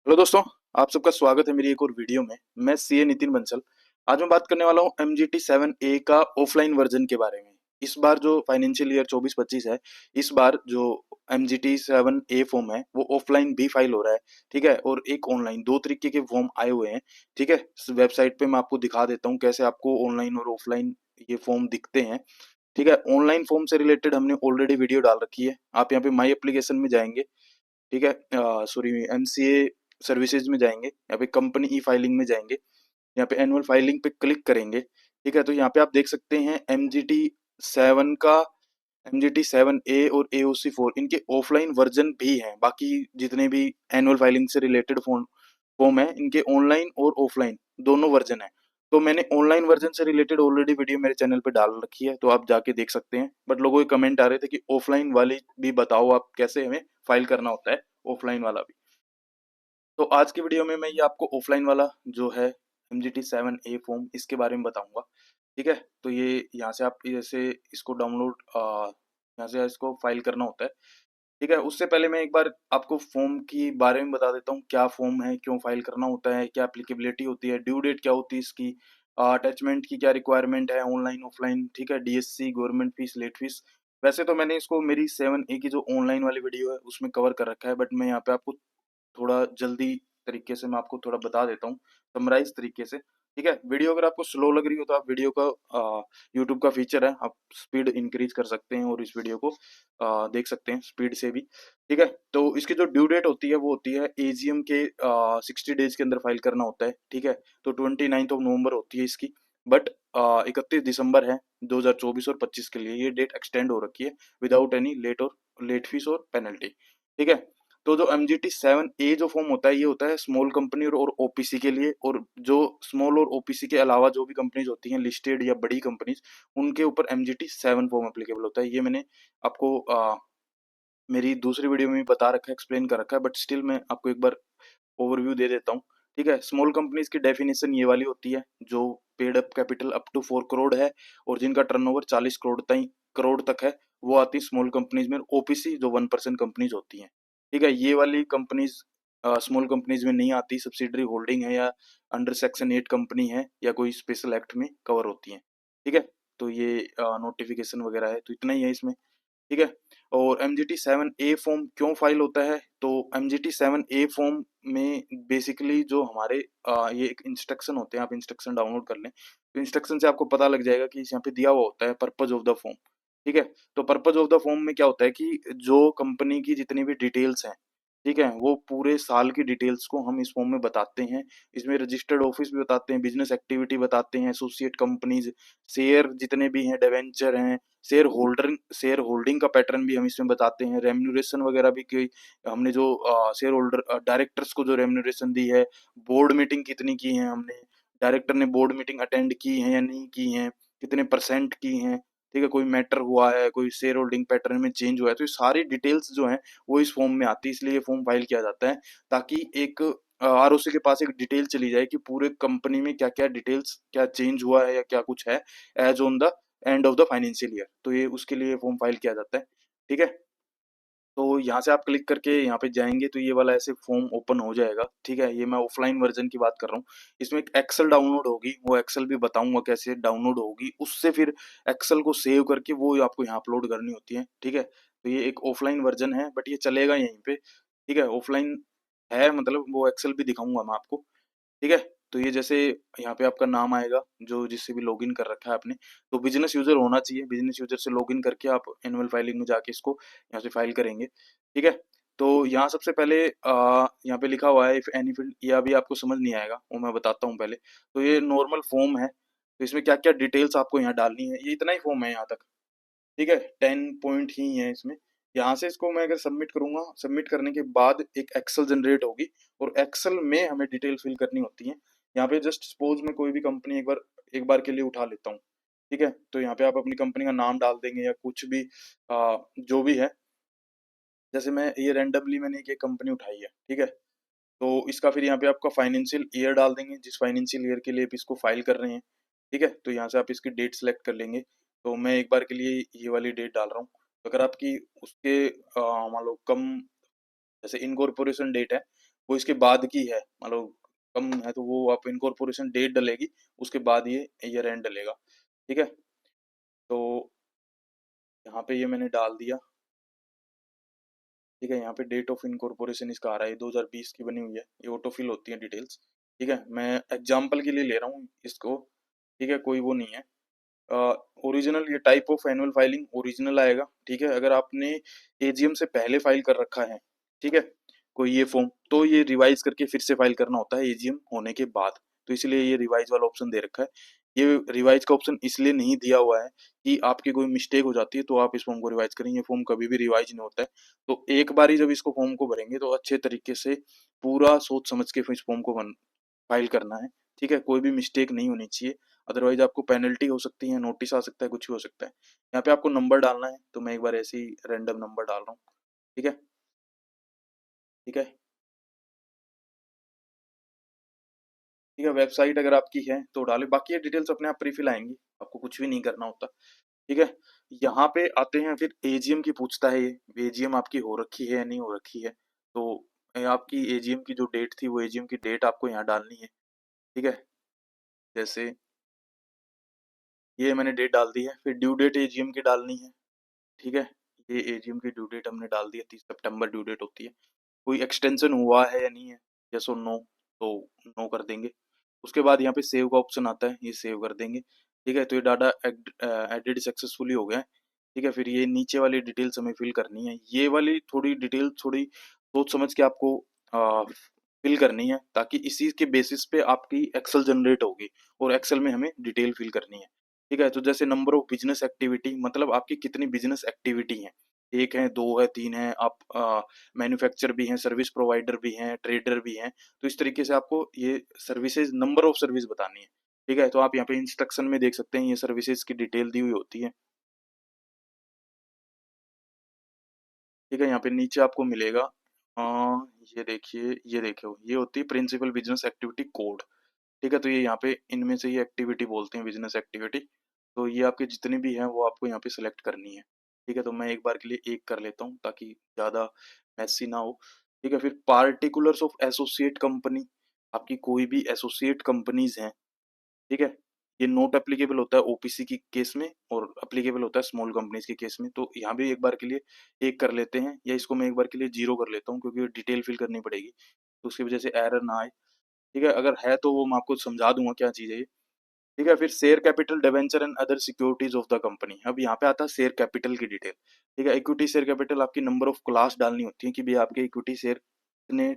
Hello दोस्तों, आप सबका स्वागत है मेरी एक और वीडियो में। मैं सीए नितिन बंसल। आज मैं बात करने वाला हूँ MGT 7A का ऑफलाइन वर्जन के बारे में। इस बार जो फाइनेंशियल ईयर 24-25 है, इस बार जो MGT 7A फॉर्म है वो ऑफलाइन भी फाइल हो रहा है। ठीक है, और एक ऑनलाइन, दो तरीके के फॉर्म आए हुए हैं। ठीक है, इस वेबसाइट पे मैं आपको दिखा देता हूँ कैसे आपको ऑनलाइन और ऑफलाइन ये फॉर्म दिखते हैं। ठीक है, ऑनलाइन फॉर्म से रिलेटेड हमने ऑलरेडी वीडियो डाल रखी है। आप यहाँ पे माई एप्लीकेशन में जाएंगे। ठीक है, सॉरी, MCA सर्विसेज में जाएंगे, यहाँ पे कंपनी ई फाइलिंग में जाएंगे, यहाँ पे एनुअल फाइलिंग पे क्लिक करेंगे। ठीक है, तो यहाँ पे आप देख सकते हैं MGT 7 का, MGT 7A और AOC 4 इनके ऑफलाइन वर्जन भी हैं। बाकी जितने भी एनुअल फाइलिंग से रिलेटेड फॉर्म फॉर्म है, इनके ऑनलाइन और ऑफलाइन दोनों वर्जन है। तो मैंने ऑनलाइन वर्जन से रिलेटेड ऑलरेडी वीडियो मेरे चैनल पे डाल रखी है, तो आप जाके देख सकते हैं। बट लोगों के कमेंट आ रहे थे कि ऑफलाइन वाली भी बताओ, आप कैसे हमें फाइल करना होता है ऑफलाइन वाला भी। तो आज की वीडियो में मैं ये आपको ऑफलाइन वाला जो है MGT 7A फॉर्म, इसके बारे में बताऊंगा। ठीक है, तो ये यहाँ से आप जैसे इसको डाउनलोड, यहाँ से इसको फाइल करना होता है। ठीक है, उससे पहले मैं एक बार आपको फॉर्म की बारे में बता देता हूँ, क्या फॉर्म है, क्यों फाइल करना होता है, क्या एप्लीकेबिलिटी होती है, ड्यू डेट क्या होती है इसकी, अटैचमेंट की क्या रिक्वायरमेंट है, ऑनलाइन ऑफलाइन। ठीक है, DSC, government fees, late fees. वैसे तो मैंने इसको मेरी 7A की जो ऑनलाइन वाली वीडियो है उसमें कवर कर रखा है, बट मैं यहाँ पे आपको थोड़ा जल्दी तरीके से मैं आपको थोड़ा बता देता हूँ, समराइज तरीके से। ठीक है, वीडियो अगर आपको स्लो लग रही हो तो आप वीडियो का, यूट्यूब का फीचर है, आप स्पीड इंक्रीज कर सकते हैं और इस वीडियो को देख सकते हैं स्पीड से भी। ठीक है, तो इसकी जो ड्यू डेट होती है वो होती है AGM के 60 डेज के अंदर फाइल करना होता है। ठीक है, तो 29 नवंबर होती है इसकी। बट 31 दिसंबर है 2024 और 25 के लिए ये डेट एक्सटेंड हो रखी है, विदाउट एनी लेट फीस और पेनल्टी। ठीक है, तो जो MGT 7A जो फॉर्म होता है, ये होता है स्मॉल कंपनी और OPC के लिए। और जो स्मॉल और OPC के अलावा जो भी कंपनीज होती हैं लिस्टेड या बड़ी कंपनीज, उनके ऊपर MGT 7 फॉर्म एप्लीकेबल होता है। ये मैंने आपको मेरी दूसरी वीडियो में भी बता रखा है, एक्सप्लेन कर रखा है, बट स्टिल मैं आपको एक बार ओवरव्यू दे देता हूँ। ठीक है, स्मॉल कंपनीज की डेफिनेशन ये वाली होती है, जो paid up capital up to 4 crore है और जिनका टर्नओवर 40 करोड़ तक है, वो आती है स्मॉल कंपनीज में। OPC जो 1% कंपनीज होती हैं। ठीक है, ये वाली कंपनीज स्मॉल कंपनीज में नहीं आती, सब्सिडरी होल्डिंग है या अंडर सेक्शन 8 कंपनी है या कोई स्पेशल एक्ट में कवर होती हैं। ठीक है, तो ये नोटिफिकेशन वगैरह है, तो इतना ही है इसमें। ठीक है, और MGT 7A फॉर्म क्यों फाइल होता है, तो MGT 7A फॉर्म में बेसिकली जो हमारे ये एक इंस्ट्रक्शन होते हैं, आप इंस्ट्रक्शन डाउनलोड कर लें, तो इंस्ट्रक्शन से आपको पता लग जाएगा कि यहाँ पे दिया हुआ होता है पर्पज ऑफ द फॉर्म। ठीक है, तो पर्पज ऑफ द फॉर्म में क्या होता है कि जो कंपनी की जितनी भी डिटेल्स हैं, ठीक है, वो पूरे साल की डिटेल्स को हम इस फॉर्म में बताते हैं। इसमें रजिस्टर्ड ऑफिस भी बताते हैं, बिजनेस एक्टिविटी बताते हैं, एसोसिएट कंपनीज, शेयर जितने भी हैं, डिवेंचर हैं, शेयर होल्डिंग का पैटर्न भी हम इसमें बताते हैं, रेम्यूनरेशन वगैरह भी कि हमने जो शेयर होल्डर डायरेक्टर्स को जो रेम्यूनरेशन दी है, बोर्ड मीटिंग कितनी की है हमने, डायरेक्टर ने बोर्ड मीटिंग अटेंड की है या नहीं की है, कितने परसेंट की हैं। ठीक है, कोई मैटर हुआ है, कोई शेयर होल्डिंग पैटर्न में चेंज हुआ है, तो ये सारी डिटेल्स जो हैं वो इस फॉर्म में आती है। इसलिए ये फॉर्म फाइल किया जाता है, ताकि एक ROC के पास एक डिटेल चली जाए कि पूरे कंपनी में क्या क्या डिटेल्स, क्या चेंज हुआ है या क्या कुछ है as on the end of the financial year. तो ये उसके लिए फॉर्म फाइल किया जाता है। ठीक है, तो यहाँ से आप क्लिक करके यहाँ पे जाएंगे तो ये वाला ऐसे फॉर्म ओपन हो जाएगा। ठीक है, ये मैं ऑफलाइन वर्जन की बात कर रहा हूँ। इसमें एक एक्सेल डाउनलोड होगी, वो एक्सेल भी बताऊंगा कैसे डाउनलोड होगी। उससे फिर एक्सेल को सेव करके वो आपको यहाँ अपलोड करनी होती है। ठीक है, तो ये एक ऑफलाइन वर्जन है, बट ये चलेगा यहीं पे। ठीक है, ऑफलाइन है, मतलब वो एक्सेल भी दिखाऊंगा मैं आपको। ठीक है, तो ये जैसे यहाँ पे आपका नाम आएगा, जो जिससे भी लॉगिन कर रखा है आपने, तो बिजनेस यूजर होना चाहिए। बिजनेस यूजर से लॉगिन करके आप एनुअल फाइलिंग में जाके इसको यहाँ से फाइल करेंगे। ठीक है, तो यहाँ सबसे पहले यहाँ पे लिखा हुआ है इफ एनी फील्ड, ये अभी आपको समझ नहीं आएगा, वो मैं बताता हूँ पहले। तो ये नॉर्मल फॉर्म है, तो इसमें क्या क्या डिटेल्स आपको यहाँ डालनी है, ये इतना ही फॉर्म है यहाँ तक। ठीक है, 10 पॉइंट ही है इसमें। यहाँ से इसको मैं अगर सबमिट करूंगा, सबमिट करने के बाद एक एक्सेल जनरेट होगी और एक्सेल में हमें डिटेल फिल करनी होती है। यहाँ पे जस्ट सपोज मैं कोई भी कंपनी एक बार के लिए उठा लेता हूँ। ठीक है, तो यहाँ पे आप अपनी कंपनी का नाम डाल देंगे या कुछ भी, जो भी है। जैसे मैं ये रैंडमली मैंने एक कंपनी उठाई है। ठीक है, तो इसका फिर यहाँ पे आपका फाइनेंशियल ईयर डाल देंगे, जिस फाइनेंशियल ईयर के लिए आप इसको फाइल कर रहे हैं। ठीक है, तो यहाँ से आप इसकी डेट सेलेक्ट कर लेंगे। तो मैं एक बार के लिए ये वाली डेट डाल रहा हूँ। तो अगर आपकी उसके मान लो कम जैसे इनकॉर्पोरेशन डेट है वो इसके बाद की है, मतलब कम है तो वो आप इनकॉर्पोरेशन डेट डलेगी, उसके बाद ये ईयर एंड डलेगा। ठीक है, तो यहाँ पे ये मैंने डाल दिया। ठीक है, यहाँ पे डेट ऑफ इनकॉर्पोरेशन इसका आ रहा है, 2020 की बनी हुई है, ये ऑटो फिल होती है डिटेल्स। ठीक है, मैं एग्जाम्पल के लिए ले रहा हूँ इसको। ठीक है, कोई वो नहीं है। ओरिजिनल, ये type of annual filing original आएगा। ठीक है, अगर आपने एजीएम से पहले फाइल कर रखा है, ठीक है, कोई ये फॉर्म, तो ये रिवाइज करके फिर से फाइल करना होता है एजीएम होने के बाद। तो इसलिए ये रिवाइज वाला ऑप्शन दे रखा है। ये रिवाइज का ऑप्शन इसलिए नहीं दिया हुआ है कि आपकी कोई मिस्टेक हो जाती है तो आप इस फॉर्म को रिवाइज करें, ये फॉर्म कभी भी रिवाइज नहीं होता है। तो एक बार ही जब इसको फॉर्म को भरेंगे तो अच्छे तरीके से पूरा सोच समझ के फिर इस फॉर्म को फाइल करना है। ठीक है, कोई भी मिस्टेक नहीं होनी चाहिए, अदरवाइज आपको पेनल्टी हो सकती है, नोटिस आ सकता है, कुछ भी हो सकता है। यहाँ पे आपको नंबर डालना है, तो मैं एक बार ऐसे ही रैंडम नंबर डाल रहा हूँ। ठीक है, ठीक है, ठीक है। वेबसाइट अगर आपकी है तो डालें, बाकी ये डिटेल्स अपने आप प्रीफिल आएंगी, आपको कुछ भी नहीं करना होता। ठीक है, यहाँ पे आते हैं फिर एजीएम की पूछता है, ये एजीएम आपकी हो रखी है या नहीं हो रखी है। तो आपकी एजीएम की जो डेट थी वो एजीएम की डेट आपको यहाँ डालनी है। ठीक है, जैसे ये मैंने डेट डाल दी है, फिर ड्यू डेट एजीएम की डालनी है। ठीक है, ये एजीएम की ड्यू डेट हमने डाल दी है, 30 सितंबर ड्यू डेट होती है। कोई एक्सटेंशन हुआ है या नहीं है, यस और नो, तो नो कर देंगे। उसके बाद यहाँ पे सेव का ऑप्शन आता है, ये सेव कर देंगे। ठीक है, तो ये डाटा एडिड सक्सेसफुली हो गया है। ठीक है, फिर ये नीचे वाली डिटेल्स हमें फिल करनी है, ये वाली थोड़ी डिटेल थोड़ी सोच समझ के आपको फिल करनी है, ताकि इसी के बेसिस पे आपकी एक्सेल जनरेट होगी और एक्सेल में हमें डिटेल फिल करनी है। ठीक है, तो जैसे नंबर ऑफ बिजनेस एक्टिविटी, मतलब आपकी कितनी बिजनेस एक्टिविटी है, एक है, दो है, तीन है, आप मैन्युफैक्चर भी हैं, सर्विस प्रोवाइडर भी हैं, ट्रेडर भी हैं। तो इस तरीके से आपको ये सर्विसेज, नंबर ऑफ सर्विस बतानी है। ठीक है, तो आप यहाँ पे इंस्ट्रक्शन में देख सकते हैं, ये सर्विसेज की डिटेल दी हुई होती है। ठीक है, यहाँ पे नीचे आपको मिलेगा, ये देखिए, ये देखो, ये होती है प्रिंसिपल बिजनेस एक्टिविटी कोड। ठीक है, तो ये यहाँ पे इनमें से ये एक्टिविटी बोलते हैं, बिजनेस एक्टिविटी। तो ये आपके जितने भी हैं वो आपको यहाँ पे सेलेक्ट करनी है। ठीक है, तो मैं एक बार के लिए एक कर लेता हूँ ताकि ज़्यादा मैसी ना हो। ठीक है, फिर पार्टिकुलर्स ऑफ एसोसिएट कंपनी, आपकी कोई भी एसोसिएट कंपनीज हैं। ठीक है, ये नोट एप्लीकेबल होता है ओपीसी की केस में और एप्लीकेबल होता है स्मॉल कंपनीज के केस में। तो यहाँ भी एक बार के लिए एक कर लेते हैं, या इसको मैं एक बार के लिए जीरो कर लेता हूँ क्योंकि डिटेल फिल करनी पड़ेगी, तो उसकी वजह से एरर ना आए। ठीक है, अगर है तो वो मैं आपको समझा दूंगा क्या चीज़ है ये। ठीक है, फिर share capital, debenture and other securities of the company, अब यहाँ पे आता है शेयर कैपिटल की डिटेल। ठीक है, इक्विटी शेयर कैपिटल, आपकी नंबर ऑफ क्लास डालनी होती है कि भाई आपके इक्विटी शेयर कितने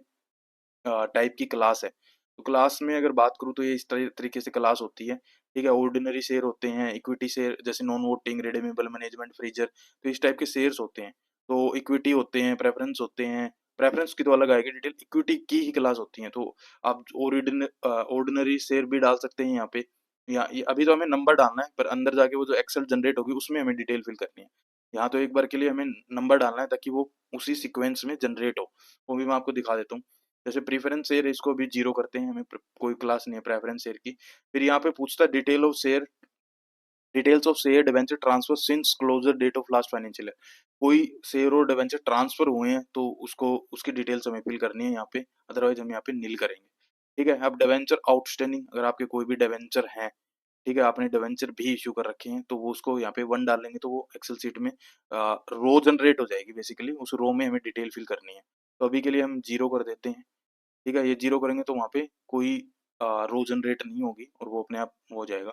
टाइप की क्लास है। तो क्लास में अगर बात करूँ तो ये इस तरीके से क्लास होती है। ठीक है, ऑर्डिनरी शेयर होते हैं, इक्विटी शेयर जैसे non voting, redeemable, management, freezer, तो इस टाइप के शेयर्स होते हैं। तो इक्विटी होते हैं, प्रेफरेंस होते हैं, प्रेफरेंस की तो अलग आएगी डिटेल, इक्विटी की ही क्लास होती है। तो आप ऑर्डिनरी शेयर भी डाल सकते हैं यहाँ पे, या ये अभी तो हमें नंबर डालना है, पर अंदर जाके वो जो एक्सेल जनरेट होगी उसमें हमें डिटेल फिल करनी है। यहाँ तो एक बार के लिए हमें नंबर डालना है ताकि वो उसी सीक्वेंस में जनरेट हो। वो भी मैं आपको दिखा देता हूँ। जैसे प्रीफरेंस शेयर, इसको भी जीरो करते हैं, हमें कोई क्लास नहीं है प्रेफरेंस शेयर की। फिर यहाँ पे पूछता है detail of share, details of share debenture transfer since closure date of last financial year, कोई शेयर और डिवेंचर ट्रांसफर हुए हैं तो उसको, उसकी डिटेल्स हमें फिल करनी है यहाँ पे, अदरवाइज हम यहाँ पे नील करेंगे। ठीक है, अब डिवेंचर आउटस्टैंडिंग, अगर आपके कोई भी डिवेंचर हैं, ठीक है, आपने डिवेंचर भी इशू कर रखे हैं, तो वो उसको यहाँ पे वन डालेंगे तो वो एक्सेल शीट में रो जनरेट हो जाएगी, बेसिकली उस रो में हमें डिटेल फिल करनी है। तो अभी के लिए हम जीरो कर देते हैं। ठीक है, ये जीरो करेंगे तो वहाँ पे कोई रो जनरेट नहीं होगी और वो अपने आप हो जाएगा।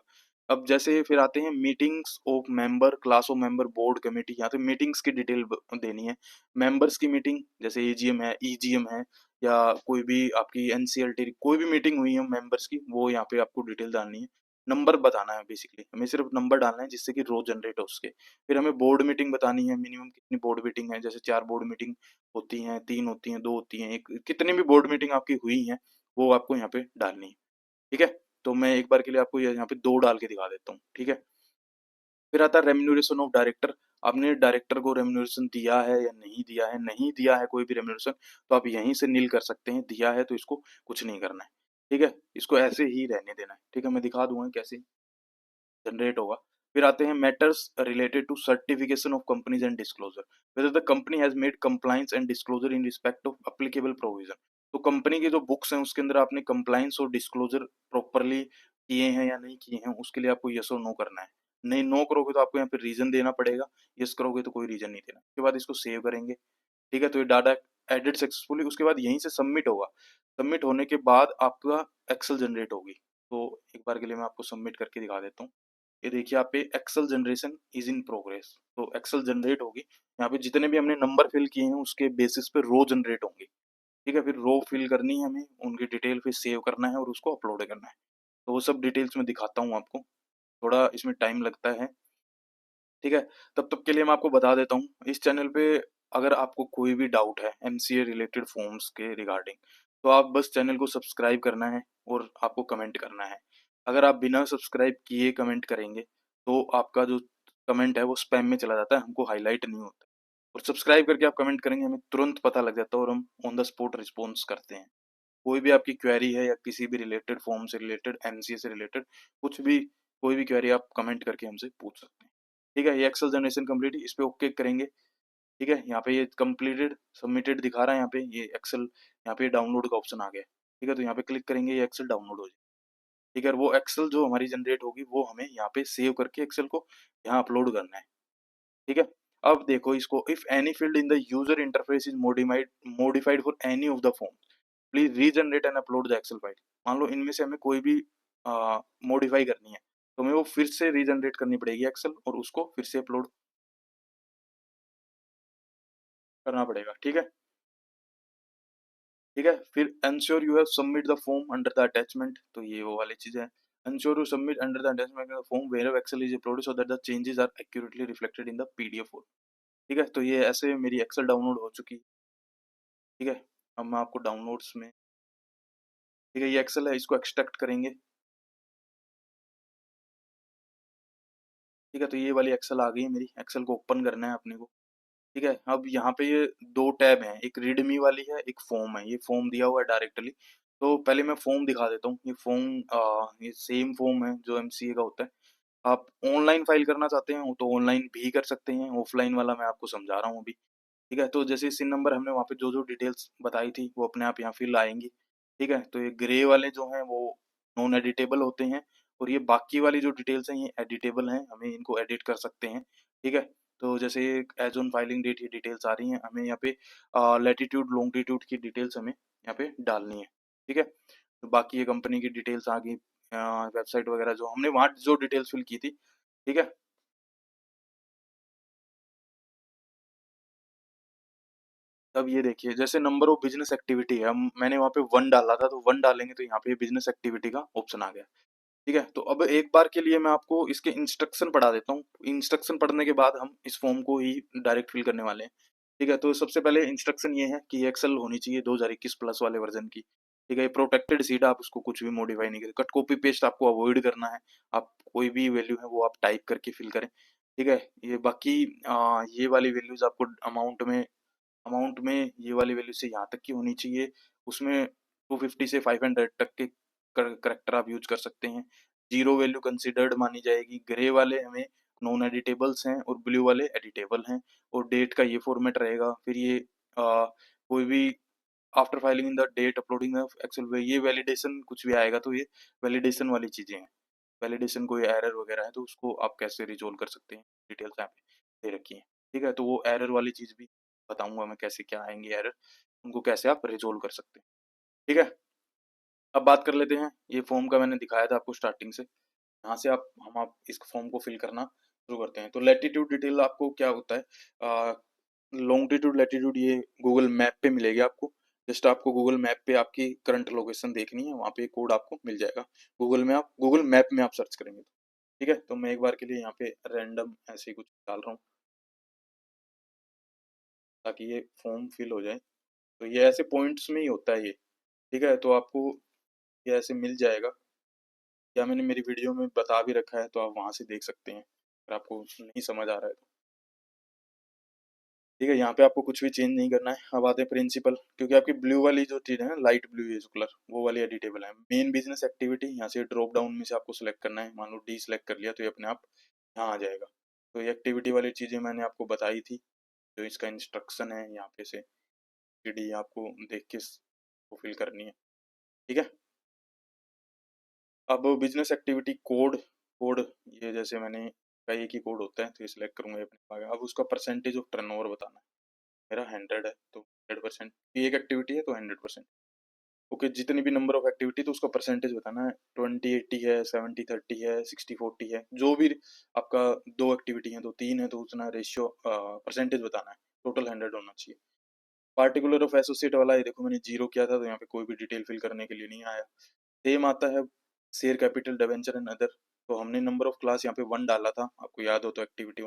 अब जैसे फिर आते हैं meetings of member, class of member, board committee, यहाँ पे मीटिंग्स की डिटेल देनी है। मेंबर्स की मीटिंग जैसे एजीएम है, ईजीएम है, या कोई भी आपकी एनसीएलटी, कोई भी मीटिंग हुई है मेंबर्स की, वो यहाँ पे आपको डिटेल डालनी है। नंबर बताना है, बेसिकली हमें सिर्फ नंबर डालना है जिससे कि रो जनरेट हो उसके। फिर हमें बोर्ड मीटिंग बतानी है, मिनिमम कितनी बोर्ड मीटिंग है, जैसे 4 बोर्ड मीटिंग होती हैं, 3 होती हैं, 2 होती हैं, एक, कितनी भी बोर्ड मीटिंग आपकी हुई हैं, वो आपको यहाँ पे डालनी है। ठीक है, तो मैं एक बार के लिए आपको यहाँ पे 2 डाल के दिखा देता हूँ। ठीक है, फिर आता है रेम्यूनरेशन ऑफ डायरेक्टर, आपने डायरेक्टर को रेम्यूनरेशन दिया है या नहीं दिया है, नहीं दिया है कोई भी रेम्यूनरेशन तो आप यहीं से नील कर सकते हैं, दिया है तो इसको कुछ नहीं करना है। ठीक है, इसको ऐसे ही रहने देना है। ठीक है, मैं दिखा दूंगा कैसे जनरेट होगा। फिर आते हैं matters related to certification of companies and disclosure, whether the company has made compliance and disclosure in respect of applicable provision. तो कंपनी की जो बुक्स हैं उसके अंदर आपने कंप्लायंस और डिस्क्लोजर प्रॉपरली किए हैं या नहीं किए हैं, उसके लिए आपको यस और नो करना है। नहीं, नो करोगे तो आपको यहाँ पे रीजन देना पड़ेगा, यस करोगे तो कोई रीजन नहीं देना। उसके बाद इसको सेव करेंगे, ठीक है। तो ये डाटा एडिट सक्सेसफुली, उसके बाद यहीं से सबमिट होगा। सबमिट होने के बाद आपका एक्सेल जनरेट होगी। तो एक बार के लिए मैं आपको सबमिट करके दिखा देता हूँ। ये देखिए यहाँ पे Excel generation is in progress, तो एक्सेल जनरेट होगी। यहाँ पे जितने भी हमने नंबर फिल किए हैं उसके बेसिस पे रो जनरेट होंगी, ठीक है। फिर रो फिल करनी है हमें, उनकी डिटेल फिर सेव करना है और उसको अपलोड करना है। तो वो सब डिटेल्स मैं दिखाता हूँ आपको, थोड़ा इसमें टाइम लगता है, ठीक है। तब तक के लिए मैं आपको बता देता हूँ, इस चैनल पे अगर आपको कोई भी डाउट है एमसीए रिलेटेड फॉर्म्स के रिगार्डिंग, तो आप बस चैनल को सब्सक्राइब करना है और आपको कमेंट करना है। अगर आप बिना सब्सक्राइब किए कमेंट करेंगे तो आपका जो कमेंट है वो स्पैम में चला जाता है, हमको हाईलाइट नहीं होता। और सब्सक्राइब करके आप कमेंट करेंगे, हमें तुरंत पता लग जाता है और हम ऑन द स्पॉट रिस्पॉन्स करते हैं। कोई भी आपकी क्वेरी है या किसी भी रिलेटेड फॉर्म से रिलेटेड, एमसीए से रिलेटेड, कुछ भी, कोई भी क्वेरी आप कमेंट करके हमसे पूछ सकते हैं, ठीक है। ये एक्सेल जनरेशन कंप्लीट, इस पे ओके करेंगे, ठीक है। यहाँ पे ये कंप्लीटेड सबमिटेड दिखा रहा है, यहाँ पे ये एक्सेल, यहाँ पे डाउनलोड का ऑप्शन आ गया, ठीक है। तो यहाँ पे क्लिक करेंगे, ये एक्सेल डाउनलोड हो जाए, ठीक है। और वो एक्सेल जो हमारी जनरेट होगी वो हमें यहाँ पे सेव करके एक्सेल को यहाँ अपलोड करना है, ठीक है। अब देखो इसको, if any field in the user interface is modified for any of the form, please regenerate and upload the Excel file. मान लो इनमें से हमें कोई भी मॉडिफाई करनी है, तो हमें वो फिर से रीजनरेट करनी पड़ेगी एक्सेल और उसको फिर से अपलोड करना पड़ेगा, ठीक है। ठीक है, फिर ensure you have submit the form under the attachment, तो ये वो वाली चीज है। Ensure you submit under the attachment form where Excel is uploaded so that the changes are accurately reflected in the PDF form, ठीक है। तो ये ऐसे मेरी एक्सेल डाउनलोड हो चुकी, ठीक है। अब मैं आपको डाउनलोड्स में, ठीक है, ये एक्सेल है, इसको एक्सट्रैक्ट करेंगे, ठीक है। तो ये वाली एक्सेल आ गई है मेरी, एक्सेल को ओपन करना है अपने को, ठीक है। अब यहाँ पे ये दो टैब हैं, एक रीडमी वाली है, एक फॉर्म है। ये फॉर्म दिया हुआ है डायरेक्टली, तो पहले मैं फॉर्म दिखा देता हूँ। ये फॉर्म ये सेम फॉर्म है जो एमसीए का होता है। आप ऑनलाइन फाइल करना चाहते हैं तो ऑनलाइन भी कर सकते हैं, ऑफलाइन वाला मैं आपको समझा रहा हूँ अभी, ठीक है। तो जैसे सिन नंबर हमने वहाँ पे जो जो डिटेल्स बताई थी वो अपने आप यहाँ फिल आएंगी, ठीक है। तो ये ग्रे वाले जो हैं वो नॉन एडिटेबल होते हैं, और ये बाकी वाली जो डिटेल्स हैं ये एडिटेबल हैं, हमें इनको एडिट कर सकते हैं, ठीक है। तो जैसे एज ऑन फाइलिंग डेट ये डिटेल्स आ रही हैं, हमें यहाँ पे लैटिट्यूड लॉन्गिट्यूड की डिटेल्स हमें यहाँ पे डालनी है, ठीक है। तो बाकी ये कंपनी की डिटेल्स आ गई, वेबसाइट वगैरह जो हमने वहाँ जो डिटेल्स फिल की थी, ठीक है। अब ये देखिए, जैसे नंबर ऑफ बिजनेस एक्टिविटी है, हम मैंने वहाँ पे 1 डाला था, तो 1 डालेंगे तो यहाँ पे बिजनेस एक्टिविटी का ऑप्शन आ गया, ठीक है। तो अब एक बार के लिए मैं आपको इसके इंस्ट्रक्शन पढ़ा देता हूँ। इंस्ट्रक्शन पढ़ने के बाद हम इस फॉर्म को ही डायरेक्ट फिल करने वाले हैं, ठीक है। तो सबसे पहले इंस्ट्रक्शन ये है कि एक्सेल होनी चाहिए 2021 प्लस वाले वर्जन की, ठीक है। प्रोटेक्टेड सीट, आप उसको कुछ भी मॉडिफाई नहीं करें, कट कॉपी पेस्ट आपको अवॉइड करना है। आप कोई भी वैल्यू है वो आप टाइप करके फिल करें, ठीक है। ये बाकी ये वाली वैल्यूज आपको अमाउंट में ये वाली वैल्यू से यहाँ तक की होनी चाहिए, उसमें 250 से 500 तक के करेक्टर आप यूज कर सकते हैं। जीरो वैल्यू कंसिडर्ड मानी जाएगी, ग्रे वाले हमें नॉन एडिटेबल्स हैं और ब्लू वाले एडिटेबल हैं, और डेट का ये फॉर्मेट रहेगा। फिर ये कोई भी after filing in the date uploading Excel पे ये वैलिडेशन कुछ भी आएगा तो ये वैलिडेशन वाली चीजें हैं। वैलिडेशन कोई एरर वगैरह है तो उसको आप कैसे रिजोल्व कर सकते हैं, डिटेल्स यहाँ पे दे रखी है, ठीक है। तो वो एरर वाली चीज भी बताऊंगा मैं, कैसे क्या आएंगे एरर, उनको कैसे आप रिजोल्व कर सकते हैं, ठीक है। अब बात कर लेते हैं, ये फॉर्म का मैंने दिखाया था आपको स्टार्टिंग से, यहाँ से आप इस फॉर्म को फिल करना शुरू करते हैं। तो लैटिट्यूड डिटेल आपको क्या होता है, लॉन्गिट्यूड लैटिट्यूड ये गूगल मैप पे मिलेगी आपको। जस्ट आपको गूगल मैप पे आपकी करंट लोकेशन देखनी है, वहाँ पे कोड आपको मिल जाएगा। गूगल मैप में आप सर्च करेंगे, ठीक है। तो मैं एक बार के लिए यहाँ पे रैंडम ऐसे ही कुछ डाल रहा हूँ ताकि ये फॉर्म फिल हो जाए। तो ये ऐसे पॉइंट्स में ही होता है ये, ठीक है। तो आपको ये ऐसे मिल जाएगा, या मैंने मेरी वीडियो में बता भी रखा है तो आप वहां से देख सकते हैं अगर आपको नहीं समझ आ रहा है तो, ठीक है। यहाँ पे आपको कुछ भी चेंज नहीं करना है। अब आते हैं प्रिंसिपल, क्योंकि आपकी ब्लू वाली जो चीज है ना, लाइट ब्लू ये जो कलर, वो वाली एडिटेबल है। मेन बिजनेस एक्टिविटी, यहाँ से ड्रॉप डाउन में से आपको सिलेक्ट करना है, मान लो डी सिलेक्ट कर लिया तो ये अपने आप यहाँ आ जाएगा। तो ये एक्टिविटी वाली चीज़ें मैंने आपको बताई थी, जो इसका इंस्ट्रक्शन है यहाँ पे से डी आपको देख के वो फिल करनी है, ठीक है। अब बिजनेस एक्टिविटी कोड, कोड ये जैसे मैंने का एक ही कोड होता है, तो ये सिलेक्ट करूंगा ये अपने आगे। अब उसका परसेंटेज ऑफ टर्नओवर बताना है। मेरा 100 है तो 100%, एक एक्टिविटी है तो 100%। ओके, जितनी भी नंबर ऑफ एक्टिविटी तो उसका परसेंटेज बताना है। 20/80 है, 70/30 है, 60/40 है, जो भी आपका दो एक्टिविटी है तो तीन है तो उतना रेशियो परसेंटेज बताना है। टोटल 100 होना चाहिए। पार्टिकुलर ऑफ एसोसिएट वाला ये देखो मैंने जीरो किया था तो यहाँ पे कोई भी डिटेल फिल करने के लिए नहीं आया। सेम आता है share capital debenture and other, तो हमने नंबर ऑफ क्लास यहाँ पे 1 डाला था, आपको याद हो तो एक्टिविटी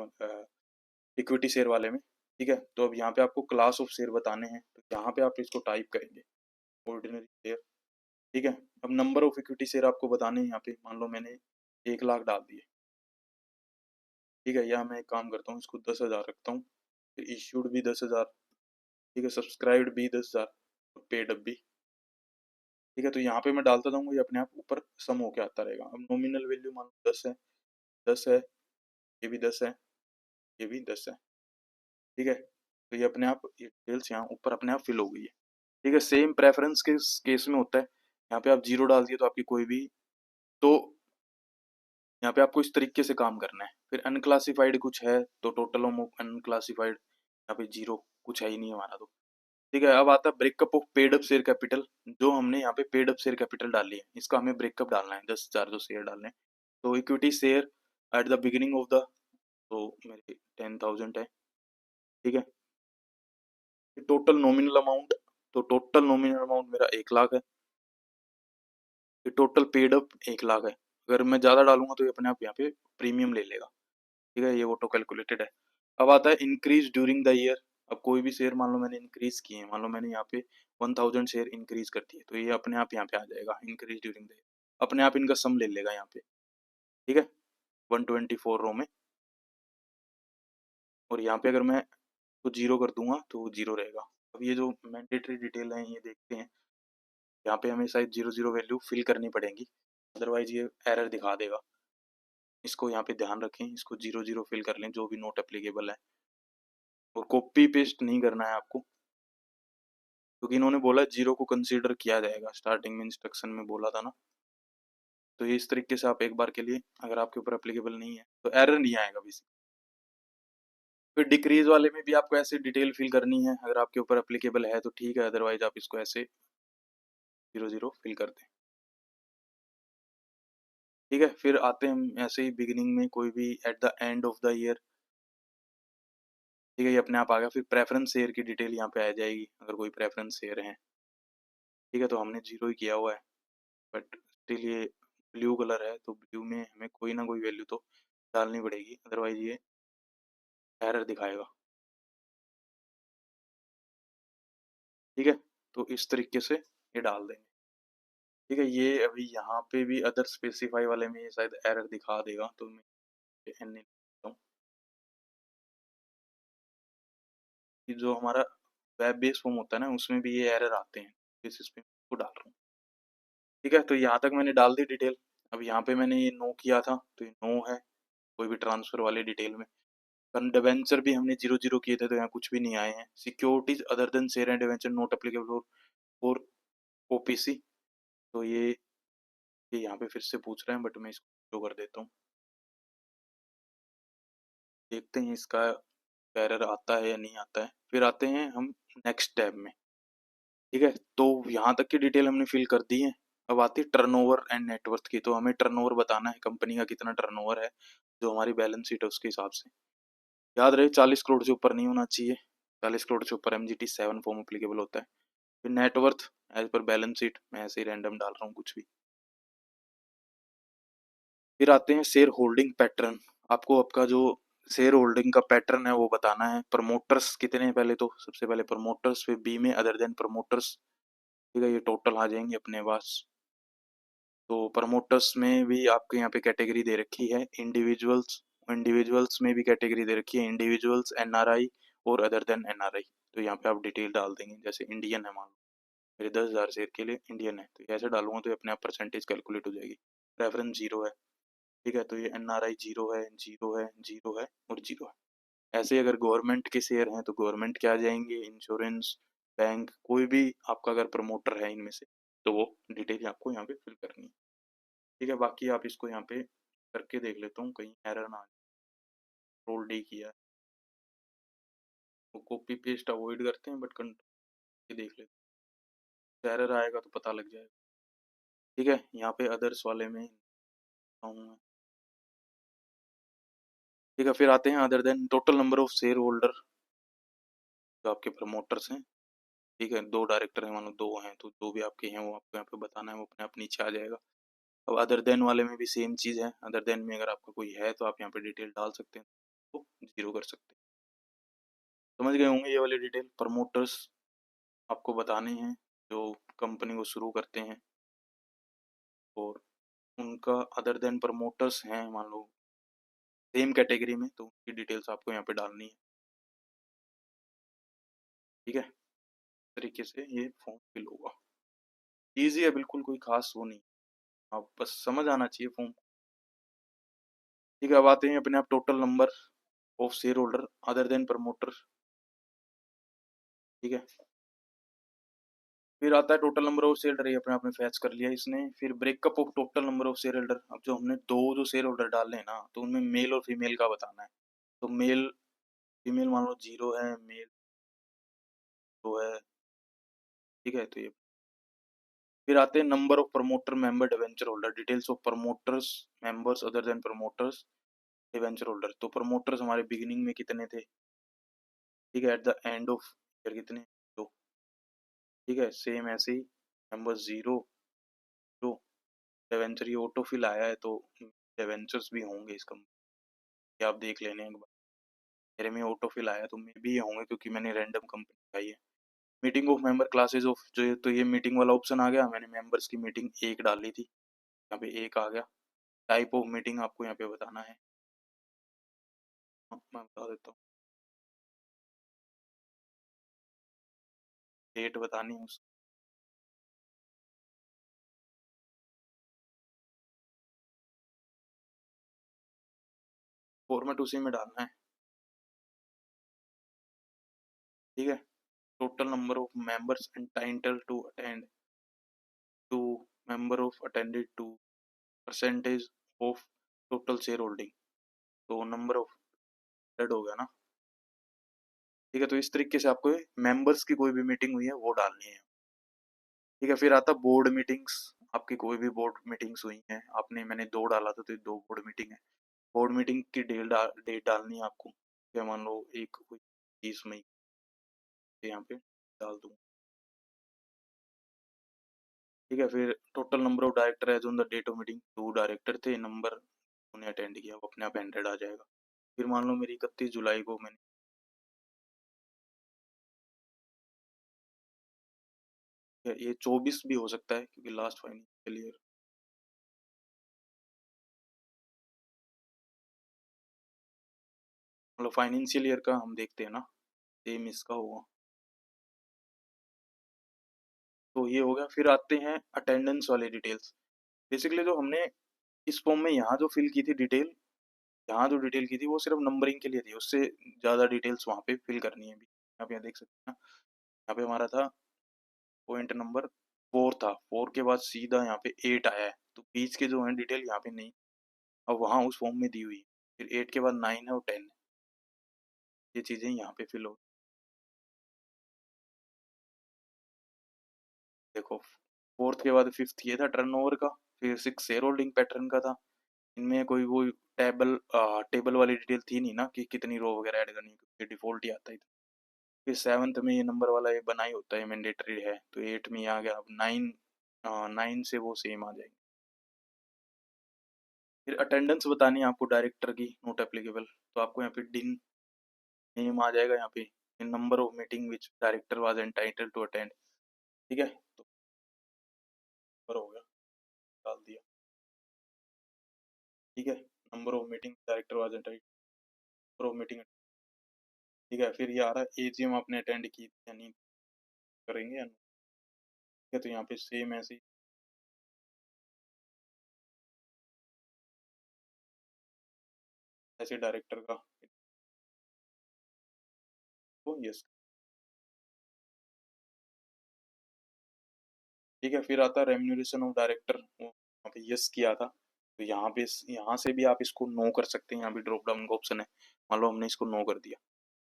इक्विटी शेयर वाले में, ठीक है। तो अब यहाँ पे आपको क्लास ऑफ शेयर बताने हैं, तो यहाँ पे आप इसको टाइप करेंगे ऑर्डिनरी शेयर, ठीक है। अब नंबर ऑफ इक्विटी शेयर आपको बताने हैं यहाँ पे, मान लो मैंने 1 लाख डाल दिए, ठीक है। या मैं एक काम करता हूँ, इसको 10,000 रखता हूँ, फिर इश्यूड भी 10,000, ठीक है, सब्सक्राइब्ड भी 10,000, पेड अप भी, ठीक है। तो यहाँ पे मैं डालता जाऊंगा, ये अपने आप ऊपर सम होके आता रहेगा। अब नॉमिनल वैल्यू मान लो 10 है, 10 है, ये भी 10 है, ये भी 10 है, ठीक है। तो ये अपने आप ये डिटेल्स यहाँ ऊपर अपने आप फिल हो गई है, ठीक है। सेम प्रेफरेंस के केस में होता है, यहाँ पे आप जीरो डाल दिए तो आपकी कोई भी, तो यहाँ पे आपको इस तरीके से काम करना है। फिर अनक्लासिफाइड कुछ है तो टोटल ऑफ अनक्लासिफाइड, यहाँ पे जीरो, कुछ है ही नहीं हमारा तो, ठीक है। अब आता है breakup of paid up share capital, जो हमने यहाँ पे पेड अप शेयर कैपिटल डाली है, इसका हमें ब्रेकअप डालना है, 10,000 जो शेयर डालने हैं। तो equity share at the beginning of the, तो मेरे 10,000 है, ठीक है। टोटल नॉमिनल अमाउंट, तो टोटल नॉमिनल अमाउंट मेरा 1 लाख है। ये टोटल पेड अप 1 लाख है। अगर मैं ज़्यादा डालूंगा तो ये अपने आप यहाँ पे प्रीमियम ले लेगा, ठीक है। ये ऑटो कैलकुलेटेड है। अब आता है इंक्रीज ड्यूरिंग द ईयर। अब कोई भी शेयर मान लो मैंने इंक्रीज किए हैं, मान लो मैंने यहाँ पे 1,000 शेयर इंक्रीज कर दिए, तो ये अपने आप यहाँ पे आ जाएगा इंक्रीज ड्यूरिंग द ईयर, अपने आप इनका सम ले लेगा यहाँ पे, ठीक है, 124 रो में। और यहाँ पे अगर मैं तो जीरो कर दूंगा तो जीरो रहेगा। अब ये जो मैंडेटरी डिटेल है ये देखते हैं, यहाँ पे हमें शायद 00 वैल्यू फिल करनी पड़ेगी, अदरवाइज ये एरर दिखा देगा। इसको यहाँ पे ध्यान रखें, इसको 00 फिल कर लें जो भी नोट एप्लीकेबल है, और कॉपी पेस्ट नहीं करना है आपको, क्योंकि इन्होंने बोला जीरो को कंसीडर किया जाएगा, स्टार्टिंग में इंस्ट्रक्शन में बोला था ना। तो ये इस तरीके से आप एक बार के लिए, अगर आपके ऊपर एप्लीकेबल नहीं है तो एरर नहीं आएगा बेसिक। फिर डिक्रीज वाले में भी आपको ऐसे डिटेल फिल करनी है, अगर आपके ऊपर एप्लीकेबल है तो ठीक है, अदरवाइज आप इसको ऐसे 00 फिल कर दें, ठीक है। फिर आते हैं हम ऐसे ही बिगिनिंग में कोई भी at the end of the year, ठीक है, ये अपने आप आ गया। फिर प्रेफरेंस शेयर की डिटेल यहाँ पे आ जाएगी, अगर कोई प्रेफरेंस शेयर है, ठीक है। तो हमने जीरो ही किया हुआ है, बट स्टिल ये ब्लू कलर है तो ब्लू में हमें कोई ना कोई वैल्यू तो डालनी पड़ेगी, अदरवाइज ये एरर दिखाएगा, ठीक है। तो इस तरीके से ये डाल देंगे, ठीक है। ये अभी यहाँ पे भी अदर स्पेसिफाई वाले में ये शायद एरर दिखा देगा, तो मैं एन नहीं लिखता हूँ। कि जो हमारा वेब बेस्ड फॉर्म होता है ना उसमें भी ये एरर आते हैं, इस पे को डाल रहा हूँ, ठीक है। तो यहाँ तक मैंने डाल दी डिटेल। अब यहाँ पे मैंने ये नो किया था तो ये नो है, कोई भी ट्रांसफर वाले डिटेल में। डिवेंचर भी हमने 00 किए थे तो यहाँ कुछ भी नहीं आए हैं। Securities other than share and debenture not applicable for OPC, तो ये यहाँ पे फिर से पूछ रहे हैं, बट मैं इसको शो कर देता हूँ, देखते हैं इसका एरर आता है या नहीं आता है। फिर आते हैं हम नेक्स्ट टैब में, ठीक है। तो यहाँ तक की डिटेल हमने फिल कर दी है। अब आती है टर्नओवर एंड नेटवर्थ की, तो हमें टर्नओवर बताना है, कंपनी का कितना टर्नओवर है, जो हमारी बैलेंस शीट है उसके हिसाब से। याद रहे 40 करोड़ से ऊपर नहीं होना चाहिए, 40 करोड़ से ऊपर MGT 7 फॉर्म एप्लीकेबल होता है। फिर net worth as per balance sheet, मैं ऐसे ही रैंडम डाल रहा हूँ कुछ भी। फिर आते हैं शेयर होल्डिंग पैटर्न, आपको आपका जो शेयर होल्डिंग का पैटर्न है वो बताना है। प्रमोटर्स कितने हैं पहले, तो सबसे पहले प्रमोटर्स, फिर बी में अदर देन प्रमोटर्स, ठीक है। ये टोटल आ जाएंगे अपने पास। तो प्रमोटर्स में भी आपके यहाँ पे कैटेगरी दे रखी है इंडिविजुअल्स, इंडिविजुअल्स में भी कैटेगरी दे रखी है इंडिविजुअल्स, एनआरआई और अदर देन एनआरआई। तो यहाँ पे आप डिटेल डाल देंगे, जैसे इंडियन है मान लो, मेरे 10,000 शेयर के लिए इंडियन है, तो ऐसे डालूंगा तो ये अपने आप परसेंटेज कैलकुलेट हो जाएगी। रेफरेंस जीरो है, ठीक है, तो ये एनआरआई जीरो है, जीरो है, जीरो है और जीरो है। ऐसे अगर गवर्नमेंट के शेयर हैं तो गवर्नमेंट के आ जाएंगे, इंश्योरेंस, बैंक, कोई भी आपका अगर प्रमोटर है इनमें से, तो वो डिटेल आपको यहाँ पे फिल करनी है। ठीक है, बाकी आप इसको यहाँ पे करके देख लेता हूँ, कहीं एरर ना आए। कंट्रोल डी किया है, वो कॉपी पेस्ट अवॉइड करते हैं, बट कंट्रोल देख लेते हैं, एरर आएगा तो पता लग जाएगा। ठीक है, यहाँ पे अदर्स वाले में आऊँ। ठीक है, फिर आते हैं other than total number of share holder, जो आपके प्रमोटर्स हैं। ठीक है, 2 डायरेक्टर हैं, मान लो 2 हैं, तो 2 भी आपके हैं वो आपको यहाँ पे बताना है, वो अपने आप नीचे आ जाएगा। अब अदर देन वाले में भी सेम चीज़ है, अदर देन में अगर आपका कोई है तो आप यहाँ पे डिटेल डाल सकते हैं, तो 0 कर सकते हैं। समझ गए होंगे ये वाली डिटेल, प्रमोटर्स आपको बताने हैं जो कंपनी को शुरू करते हैं, और उनका अदर देन प्रमोटर्स हैं मान लो सेम कैटेगरी में, तो उनकी डिटेल्स आपको यहाँ पे डालनी है। ठीक है, इस तरीके से ये फॉर्म फिल होगा। ईजी है बिल्कुल, कोई खास वो नहीं, आप बस समझ आना चाहिए फॉर्म। ठीक है, अब आते हैं अपने आप total number of share holder other than promoter. ठीक है, फिर आता है total number of share holder, ये अपने आप में फैच कर लिया इसने। फिर breakup of total number of share holder, अब जो हमने दो जो शेयर होल्डर डाले हैं ना, तो उनमें मेल और फीमेल का बताना है। तो मेल फीमेल मान लो 0 है, मेल 2 है। ठीक है, तो ये फिर आते हैं number of promoter member debenture holder, details of promoters members other than promoters debenture holder. तो प्रमोटर्स हमारे बिगिनिंग में कितने थे, ठीक है, at the end of year कितने, तो ठीक है, सेम ऐसे ही मेंबर्स 0 2। डिवेंचर ये ऑटो फिल आया है, तो डिवेंचर्स भी होंगे इस कंपनी, आप देख लेने एक बार। मेरे में ऑटो फिल आया तो मे भी ये होंगे, क्योंकि मैंने रैंडम कंपनी लगाई है। Meeting of member classes of, जो तो ये मीटिंग वाला ऑप्शन आ गया, मैंने मेंबर्स की मीटिंग एक डाली थी, यहाँ पे एक आ गया। टाइप ऑफ मीटिंग आपको यहाँ पे बताना है, मैं बता देता हूँ। डेट बतानी है उसकी, फॉर्मेट उसी में डालना है। ठीक है, total number of members entitled to attend to, member of attended to, percentage of total shareholding, तो नंबर ऑफ डेड हो गया ना। ठीक है, तो इस तरीके से आपको मेंबर्स की कोई भी मीटिंग हुई है वो डालनी है। ठीक है, फिर आता बोर्ड मीटिंग्स, आपकी कोई भी बोर्ड मीटिंग्स हुई हैं, आपने मैंने 2 डाला था, तो 2 बोर्ड मीटिंग है। बोर्ड मीटिंग की डेट डालनी है आपको, क्या मान लो एक हुई 30 मई, यहाँ पे डाल दूँ। ठीक है, फिर total number of director as on the date of meeting, 2 director थे, नंबर उन्हें अटेंड किया, वो अपने आप 100 आ जाएगा। फिर मान लो मेरी 31 जुलाई को मैंने, ये 24 भी हो सकता है क्योंकि लास्ट फाइनेंशियल ईयर, मतलब फाइनेंशियल ईयर का हम देखते हैं ना, सेम इसका होगा। तो ये हो गया, फिर आते हैं अटेंडेंस वाले डिटेल्स। बेसिकली जो हमने इस फॉर्म में यहाँ जो फिल की थी डिटेल, यहाँ जो डिटेल की थी वो सिर्फ नंबरिंग के लिए थी, उससे ज़्यादा डिटेल्स वहाँ पे फिल करनी है। यहाँ पे देख सकते हैं ना, यहाँ पे हमारा था पॉइंट नंबर 4 था, 4 के बाद सीधा यहाँ पे 8 आया है, तो बीच के जो है डिटेल यहाँ पे नहीं, अब वहाँ उस फॉर्म में दी हुई है। फिर 8 के बाद 9 है और 10 है, ये चीज़ें यहाँ पे फिल हो। देखो, 4th के बाद 5th ये था टर्नओवर का, फिर 6 शेयर होल्डिंग पैटर्न का था। इनमें कोई वो टेबल वाली डिटेल थी नहीं ना कि कितनी रो वगैरह ऐड करनी है, क्योंकि डिफॉल्ट ही आता ही था। फिर 7th में ये नंबर वाला ये बना ही होता है, मैंडेटरी है, तो 8 में ये आ गया। अब 9 से वो सेम आ जाएंगे। फिर अटेंडेंस बतानी है आपको डायरेक्टर की, नोट एप्लीकेबल, तो आपको यहाँ पे डिन नेम आ जाएगा, यहाँ पे number of meeting which director was entitled to attend. ठीक है, तो नंबर हो गया, डाल दिया। ठीक है, number of meeting director was entitled, number of meeting. ठीक है, फिर ये आ रहा है एजीएम आपने अटेंड की या नहीं, करेंगे या नहीं। ठीक है, तो यहाँ पे सेम ऐसे ही ऐसे डायरेक्टर का तो यस। ठीक है, फिर आता है रेम्यूनरेशन ऑफ डायरेक्टर, यहाँ पे यस किया था, तो यहाँ से भी आप इसको नो कर सकते हैं, यहाँ भी ड्रॉप डाउन का ऑप्शन है, मान लो हमने इसको नो कर दिया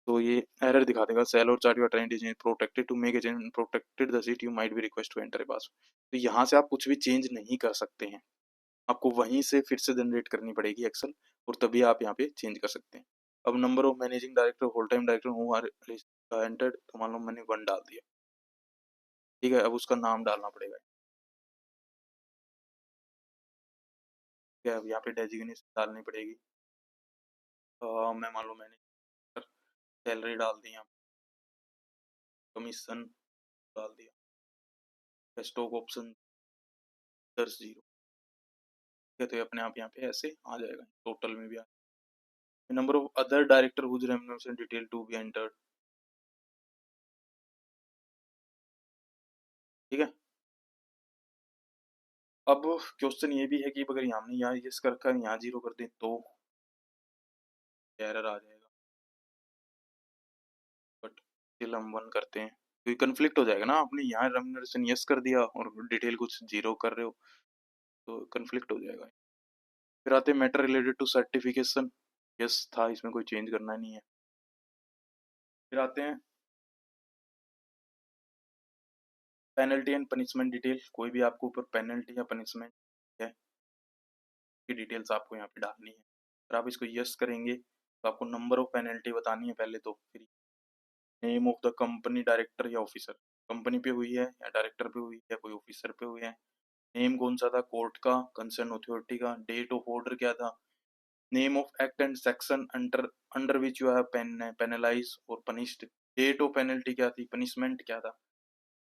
तो ये एरर दिखा देगा, cell or chart you are trying to change protected to make a change protected the sheet you might be request to enter a pass. तो यहाँ से आप कुछ भी चेंज नहीं कर सकते हैं, आपको वहीं से फिर से जनरेट करनी पड़ेगी एक्सेल, और तभी आप यहाँ पे चेंज कर सकते हैं। अब number of managing director whole time director who are entered, तो मान लो मैंने 1 डाल दिया। ठीक है, अब उसका नाम डालना पड़ेगा। ठीक है, अब यहाँ पे डेजिग्नेशन डालनी पड़ेगी। मैं मान लो मैंने सैलरी डाल दी, यहाँ कमीशन डाल दिया, स्टॉक ऑप्शन 10 0। ठीक है, तो ये अपने आप यहाँ पे ऐसे आ जाएगा, टोटल में भी आ। Number of other director whose remuneration detail to be entered. ठीक है, अब क्वेश्चन ये भी है कि अगर हमने यहाँ यस कर कर यहाँ 0 कर दें तो एरर आ जाएगा, बट स्टिल हम 1 करते हैं तो ये कन्फ्लिक्ट हो जाएगा ना, आपने यहाँ रेम्यूनरेशन यस कर दिया और डिटेल कुछ 0 कर रहे हो, तो कन्फ्लिक्ट हो जाएगा। फिर आते हैं matter related to certification, yes था, इसमें कोई चेंज करना नहीं है। फिर आते हैं पेनल्टी एंड पनिशमेंट डिटेल, कोई भी आपको ऊपर पेनल्टी या पनिशमेंट है की डिटेल्स आपको यहाँ पे डालनी है। अगर आप इसको यस करेंगे तो आपको नंबर ऑफ पेनल्टी बतानी है पहले, तो फिर name of the company director या ऑफिसर, कंपनी पे हुई है या डायरेक्टर पे हुई है या कोई ऑफिसर पे हुई है, नेम कौन सा था, कोर्ट का, कंसर्न अथॉरिटी का, डेट ऑफ ऑर्डर क्या था, name of act and section under under which you have penalise और पनिश्ड, डेट ऑफ पेनल्टी क्या थी, पनिशमेंट क्या था,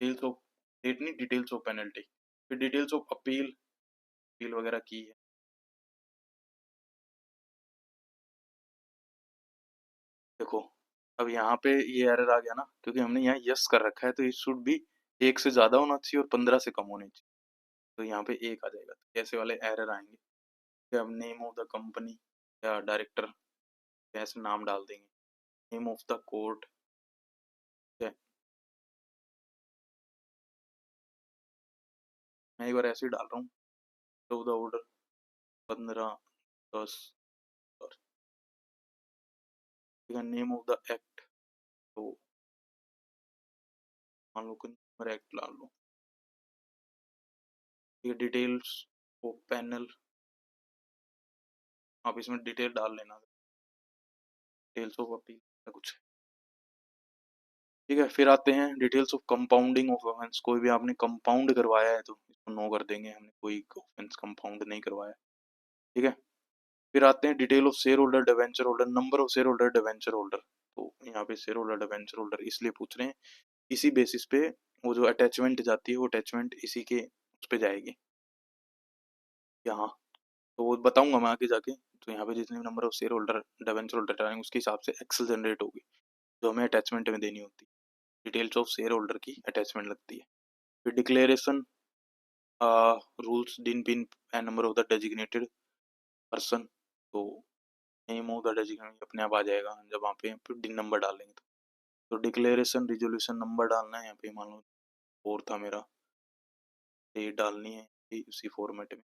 डिटेल्स ऑफ, डेट नहीं, डिटेल्स ऑफ पेनल्टी, फिर डिटेल्स ऑफ अपील, अपील वगैरह की है। देखो, अब यहाँ पे ये एरर आ गया ना, क्योंकि हमने यहाँ यस कर रखा है, तो ये शुड भी 1 से ज़्यादा होना चाहिए और 15 से कम होनी चाहिए, तो यहाँ पे 1 आ जाएगा, तो कैसे वाले एरर आएंगे, कि अब नेम ऑफ द कंपनी या डायरेक्टर कैसे नाम डाल देंगे, नेम ऑफ द कोर्ट है, मैं एक बार ऐसे ही डाल रहा हूँ, ऑफ द ऑर्डर 15/10, और नेम ऑफ द एक्ट, तो मान लो कंज्यूमर एक्ट डाल लो, ये डिटेल्स ऑफ पैनल, आप इसमें डिटेल डाल लेना, डिटेल्स ऑफ अपील कुछ। ठीक है, फिर आते हैं details of compounding of offence, कोई भी आपने कंपाउंड करवाया है तो इसको नो कर देंगे, हमने कोई ऑफेंस कंपाउंड नहीं करवाया। ठीक है, फिर आते हैं detail of share holder debenture holder, number of share holder debenture holder, तो यहाँ पे शेयर होल्डर डिवेंचर होल्डर इसलिए पूछ रहे हैं, इसी बेसिस पे वो जो अटैचमेंट जाती है वो अटैचमेंट इसी के उस पे जाएगी यहाँ, तो वो बताऊंगा मैं आगे जाके, तो यहाँ पे जितने number of share holder debenture holder आएंगे उसके हिसाब से एक्सेल जनरेट होगी, जो हमें अटैचमेंट में देनी होती है, डिटेल्स ऑफ शेयर होल्डर की अटैचमेंट लगती है। फिर डिक्लेरेशन रूल्स दिन pin and number of the designated person, तो नेम ऑफ द डेजिग्नेटेड अपने आप आ जाएगा जब वहाँ पे फिर दिन नंबर डालेंगे, तो डिक्लेरेशन रिजोल्यूशन नंबर डालना है यहाँ पे, मान लो 4 था मेरा, डेट डालनी है उसी फॉर्मेट में,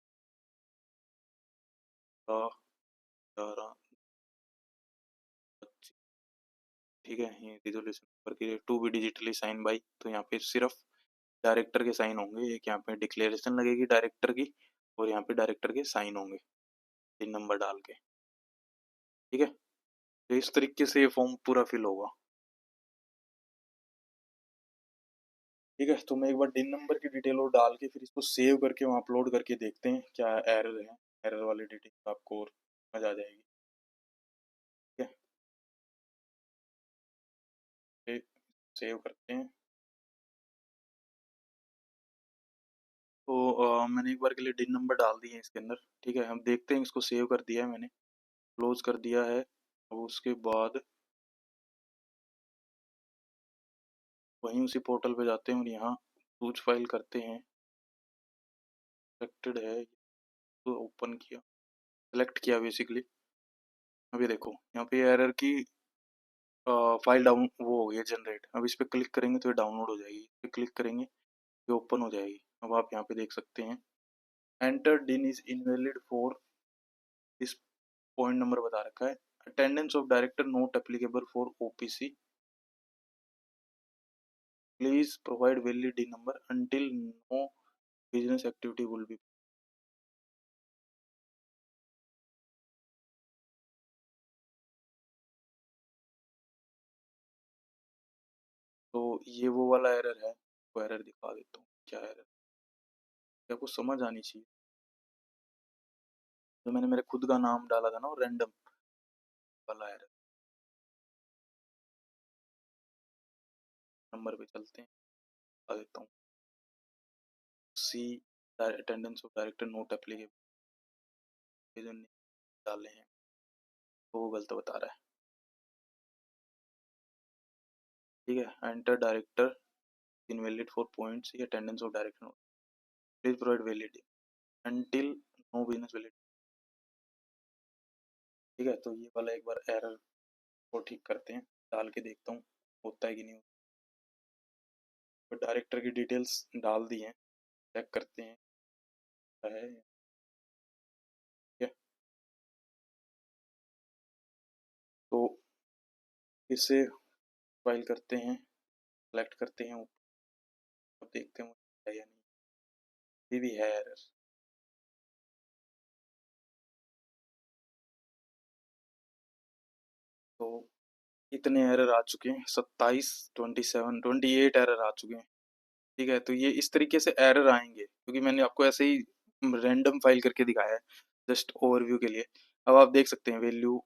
11/25। ठीक है, ये रिजोल्यूशन नंबर के लिए to be digitally sign by, तो यहाँ पे सिर्फ डायरेक्टर के साइन होंगे, एक यहाँ पे डिक्लेरेशन लगेगी डायरेक्टर की, और यहाँ पे डायरेक्टर के साइन होंगे दिन नंबर डाल के। ठीक है, तो इस तरीके से ये फॉर्म पूरा फिल होगा। ठीक है, तो मैं एक बार डिन नंबर की डिटेल और डाल के फिर इसको सेव करके वहाँ अपलोड करके देखते हैं क्या एरर है, एरर वाली डिटेल आपको और मजा आ जाएगी। ठीक है, सेव करते हैं, तो मैंने एक बार के लिए डिन नंबर डाल दिए हैं इसके अंदर। ठीक है, हम देखते हैं, इसको सेव कर दिया है मैंने, क्लोज कर दिया है, अब उसके बाद वहीं उसी पोर्टल पे जाते हैं और यहाँ चूज फाइल करते हैं, सिलेक्टेड है तो ओपन किया, सेलेक्ट किया बेसिकली, अभी देखो यहाँ पे एरर की फाइल डाउन वो हो गई है जनरेट। अब इस पर क्लिक करेंगे तो ये डाउनलोड हो जाएगी, इस पर क्लिक करेंगे ये ओपन हो जाएगी। अब आप यहाँ पे देख सकते हैं enter DIN is invalid for, इस पॉइंट नंबर बता रखा है। Attendance of director not applicable for OPC, please provide valid D number until no business activity will be. तो ये वो वाला एरर है, वो एरर दिखा देता हूँ क्या एरर, क्या कुछ समझ आनी चाहिए। जो मैंने मेरे खुद का नाम डाला था ना वो रैंडम वाला एरर। नंबर पे चलते हैं, बता देता हूँ। C attendance of director not applicable जो डाले हैं तो वो गलत बता रहा है। ठीक है, enter director invalid for points, ये attendance of director not, please provide valid until no business valid. ठीक है, तो ये वाला एक बार एरर को ठीक करते हैं, डाल के देखता हूँ होता है कि नहीं। तो डायरेक्टर की डिटेल्स डाल दी हैं, चेक करते हैं है। ठीक है, तो इसे फाइल करते हैं, सेलेक्ट करते हैं, अब देखते हैं है या नहीं। अभी भी है एरर। तो इतने एरर आ चुके हैं, 27, 27, 28 एरर आ चुके हैं। ठीक है, तो ये इस तरीके से एरर आएंगे क्योंकि मैंने आपको ऐसे ही रैंडम फाइल करके दिखाया है जस्ट ओवरव्यू के लिए। अब आप देख सकते हैं value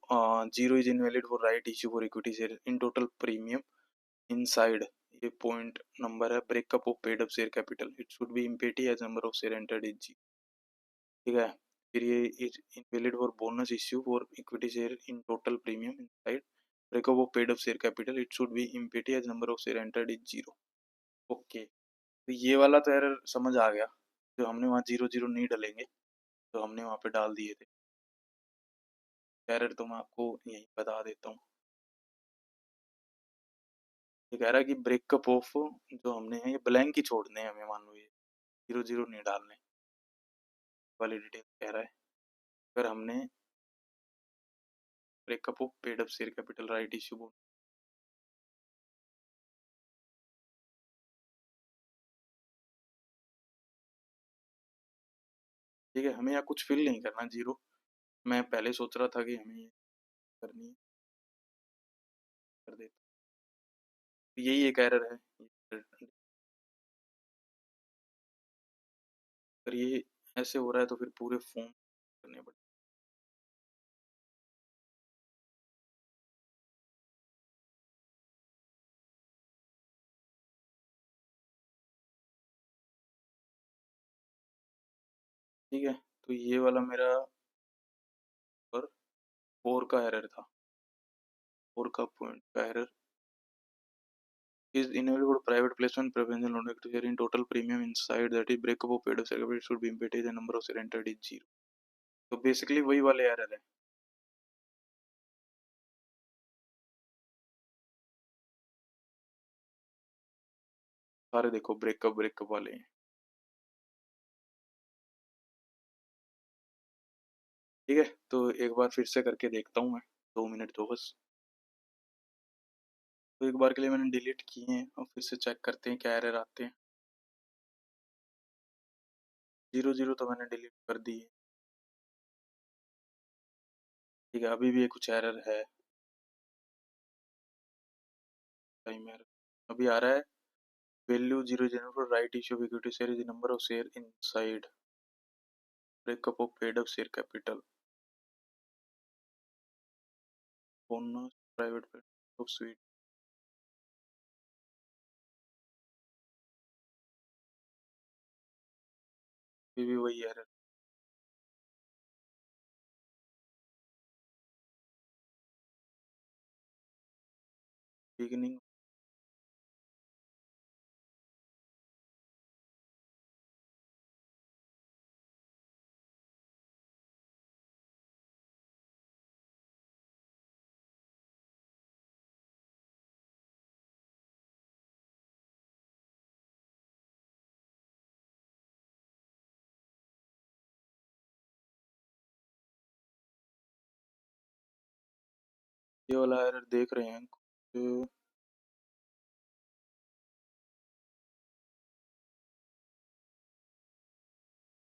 zero is invalid for right issue for equity share in total premium inside, ये पॉइंट नंबर है breakup of paid up share capital, it should be empty as number of share entered is G. ठीक है, फिर ये is invalid for bonus issue for equity share in total premium inside breakup of paid up share capital, it should be empty as number of share entered is zero. Okay, तो ये वाला तो error समझ आ गया, जो हमने वहाँ zero zero नहीं डलेंगे तो हमने वहाँ पे डाल दिए थे। एरर तो मैं आपको यहीं बता देता हूँ। ये कह रहा है कि ब्रेकअप ऑफ जो हमने है ये ब्लैंक ही छोड़ने हैं हमें, मान लो ये जीरो जीरो नहीं डालने वाली डिटेल कह रहा है। अगर हमने breakup of paid up share capital right issue बोल, ठीक है, हमें यहाँ कुछ फिल नहीं करना जीरो। मैं पहले सोच रहा था कि हमें ये करनी है, कर देता। तो यही एक एरर है, अगर ये ऐसे हो रहा है तो फिर पूरे फॉर्म करने पड़े। ठीक है, तो ये वाला मेरा पर फोर का एरर था, फोर का पॉइंट का error is enabled private placement preferential non equity share in total premium inside that is breakup of paid up share capital should be imputed the number of share entered is zero। तो basically वही वाले error है। सारे देखो breakup breakup वाले हैं। ठीक है, तो एक बार फिर से करके देखता हूँ मैं, 2 मिनट दो बस। तो एक बार के लिए मैंने डिलीट किए हैं और फिर से चेक करते हैं क्या एरर आते हैं। जीरो जीरो तो मैंने डिलीट कर दी है। ठीक है, अभी भी ये कुछ एरर है, टाइम एरर अभी आ रहा है। Value zero zero for right issue of equity share is number of share inside breakup of paid up share capital bonus private paid of sweet. अभी भी वही एरर। बिगिनिंग ये वाला एरर देख रहे हैं